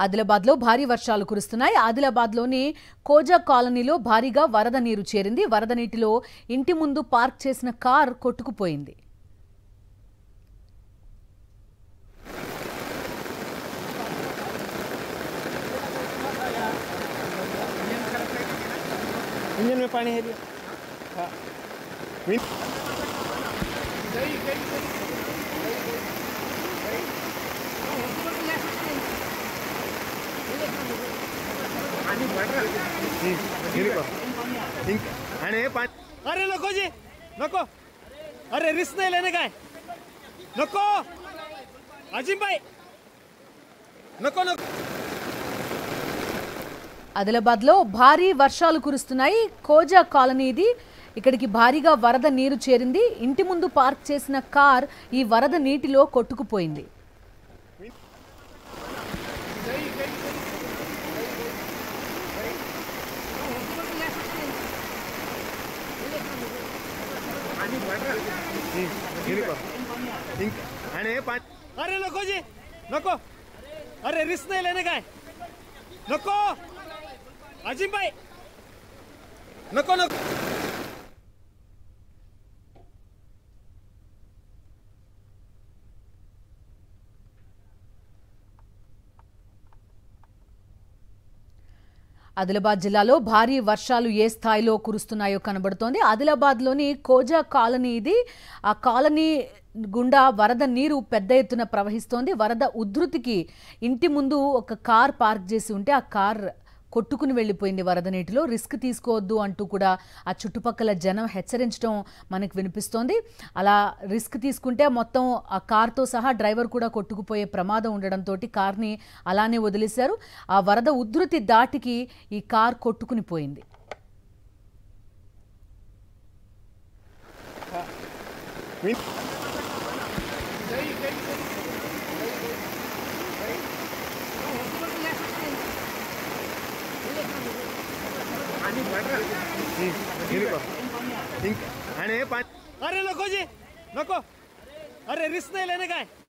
ఆదిలాబాద్లో భారీ వర్షాలు కురుస్తున్నాయి. ఆదిలాబాద్లోని కోజా కాలనీలో భారీగా వరద నీరు చేరింది. వరద నీటిలో ఇంటి ముందు పార్క్ చేసిన కార్ కొట్టుకుపోయింది. इंजन में पानी है लिया अरे नको जी नको अरे रिस्क नहीं लेने का है नको अजीम भाई नको नको ఆదిలాబాద్లో భారీ వర్షాలు కురుస్తున్నాయి. కోజా కాలనీ ఇది. ఇక్కడికి భారీగా వరద నీరు చేరింది. ఇంటి ముందు పార్క్ చేసిన కార్ ఈ వరద నీటిలో కొట్టుకుపోయింది. अरे नको जी नको अरे रिस्क नहीं लेने का है नको अजीम भाई नको नको ఆదిలాబాద్ జిల్లాలో భారీ వర్షాలు ఏ స్థాయిలో కురుస్తున్నాయో కనబడుతోంది. ఆదిలాబాద్లోని కోజా కాలనీ ఇది. ఆ కాలనీ గుండా వరద నీరు పెద్ద ఎత్తున ప్రవహిస్తోంది. వరద ఉధృతికి ఇంటి ముందు ఒక కార్ పార్క్ చేసి ఉంటే ఆ కార్ కొట్టుకుని వెళ్ళిపోయింది వరద నీటిలో. రిస్క్ తీసుకోవద్దు అంటూ కూడా ఆ చుట్టుపక్కల జనం హెచ్చరించడం మనకు వినిపిస్తోంది. అలా రిస్క్ తీసుకుంటే మొత్తం ఆ కార్తో సహా డ్రైవర్ కూడా కొట్టుకుపోయే ప్రమాదం ఉండడంతో కార్ని అలానే వదిలేశారు. ఆ వరద ఉధృతి దాటికి ఈ కార్ కొట్టుకుని పోయింది. अरे नको जी नको अरे रिस्क नहीं लेने का है